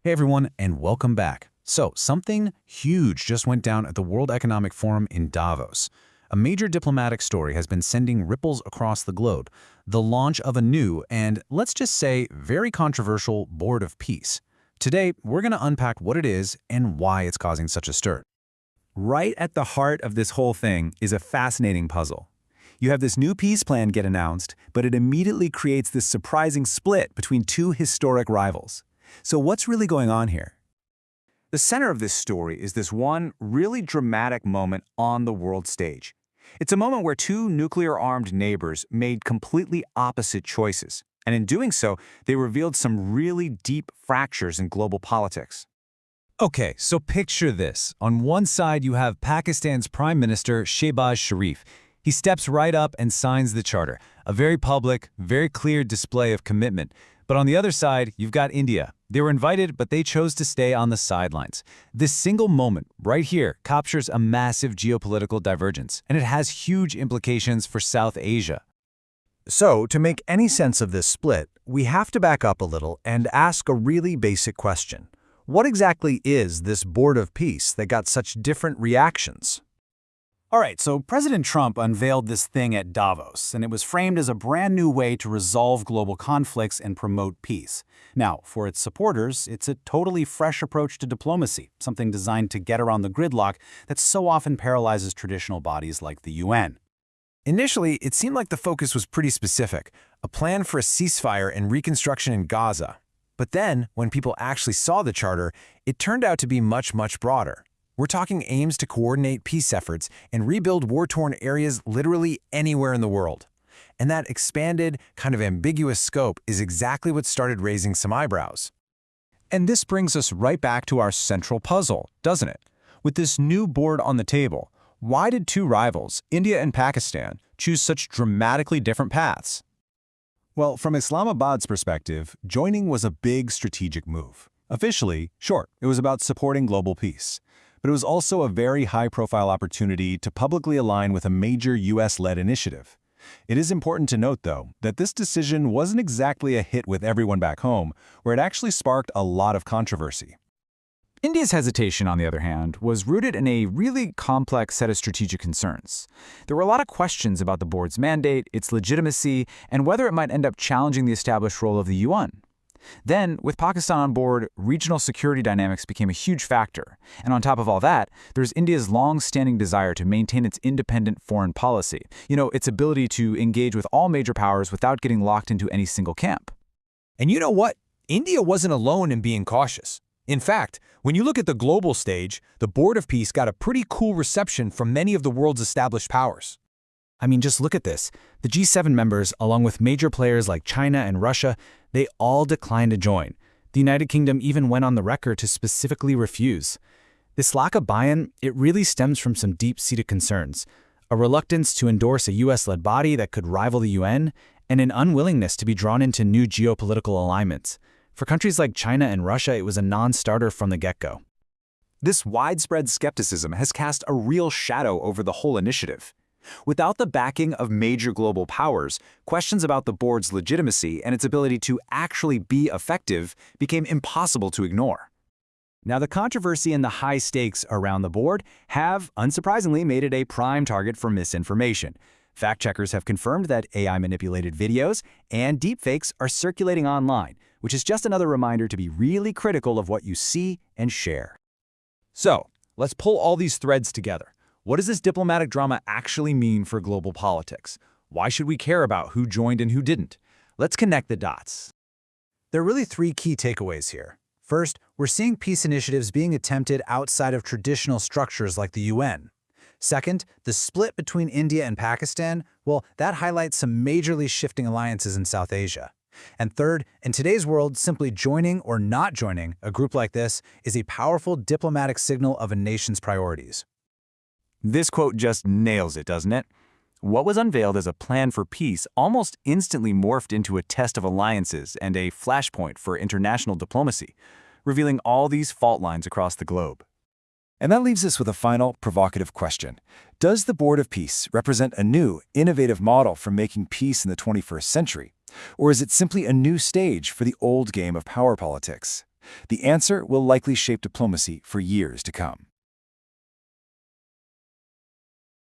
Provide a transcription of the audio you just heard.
Hey everyone, and welcome back. So, something huge just went down at the World Economic Forum in Davos. A major diplomatic story has been sending ripples across the globe, the launch of a new and, let's just say, very controversial Board of Peace. Today, we're going to unpack what it is and why it's causing such a stir. Right at the heart of this whole thing is a fascinating puzzle. You have this new peace plan get announced, but it immediately creates this surprising split between two historic rivals. So what's really going on here? The center of this story is this one really dramatic moment on the world stage. It's a moment where two nuclear-armed neighbors made completely opposite choices, and in doing so, they revealed some really deep fractures in global politics. Okay, so picture this. On one side, you have Pakistan's Prime Minister Shehbaz Sharif. He steps right up and signs the charter, a very public, very clear display of commitment. But on the other side, you've got India. They were invited, but they chose to stay on the sidelines. This single moment, right here, captures a massive geopolitical divergence, and it has huge implications for South Asia. So, to make any sense of this split, we have to back up a little and ask a really basic question. What exactly is this Board of Peace that got such different reactions? All right, so President Trump unveiled this thing at Davos, and it was framed as a brand new way to resolve global conflicts and promote peace. Now, for its supporters, it's a totally fresh approach to diplomacy, something designed to get around the gridlock that so often paralyzes traditional bodies like the UN. Initially, it seemed like the focus was pretty specific, a plan for a ceasefire and reconstruction in Gaza. But then, when people actually saw the charter, it turned out to be much, much broader. We're talking aims to coordinate peace efforts and rebuild war-torn areas literally anywhere in the world. And that expanded, kind of ambiguous scope is exactly what started raising some eyebrows. And this brings us right back to our central puzzle, doesn't it? With this new board on the table, why did two rivals, India and Pakistan, choose such dramatically different paths? Well, from Islamabad's perspective, joining was a big strategic move. Officially, sure, it was about supporting global peace. But it was also a very high-profile opportunity to publicly align with a major US-led initiative. It is important to note, though, that this decision wasn't exactly a hit with everyone back home, where it actually sparked a lot of controversy. India's hesitation, on the other hand, was rooted in a really complex set of strategic concerns. There were a lot of questions about the board's mandate, its legitimacy, and whether it might end up challenging the established role of the UN. Then, with Pakistan on board, regional security dynamics became a huge factor. And on top of all that, there's India's long-standing desire to maintain its independent foreign policy. Its ability to engage with all major powers without getting locked into any single camp. And you know what? India wasn't alone in being cautious. In fact, when you look at the global stage, the Board of Peace got a pretty cool reception from many of the world's established powers. I mean, just look at this. The G7 members, along with major players like China and Russia, they all declined to join. The United Kingdom even went on the record to specifically refuse. This lack of buy-in, it really stems from some deep-seated concerns. A reluctance to endorse a US-led body that could rival the UN, and an unwillingness to be drawn into new geopolitical alignments. For countries like China and Russia, it was a non-starter from the get-go. This widespread skepticism has cast a real shadow over the whole initiative. Without the backing of major global powers, questions about the board's legitimacy and its ability to actually be effective became impossible to ignore. Now, the controversy and the high stakes around the board have, unsurprisingly, made it a prime target for misinformation. Fact-checkers have confirmed that AI-manipulated videos and deepfakes are circulating online, which is just another reminder to be really critical of what you see and share. So, let's pull all these threads together. What does this diplomatic drama actually mean for global politics? Why should we care about who joined and who didn't? Let's connect the dots. There are really three key takeaways here. First, we're seeing peace initiatives being attempted outside of traditional structures like the UN. Second, the split between India and Pakistan, well, that highlights some majorly shifting alliances in South Asia. And third, in today's world, simply joining or not joining a group like this is a powerful diplomatic signal of a nation's priorities. This quote just nails it, doesn't it? What was unveiled as a plan for peace almost instantly morphed into a test of alliances and a flashpoint for international diplomacy, revealing all these fault lines across the globe. And that leaves us with a final provocative question. Does the Board of Peace represent a new, innovative model for making peace in the 21st century? Or is it simply a new stage for the old game of power politics? The answer will likely shape diplomacy for years to come.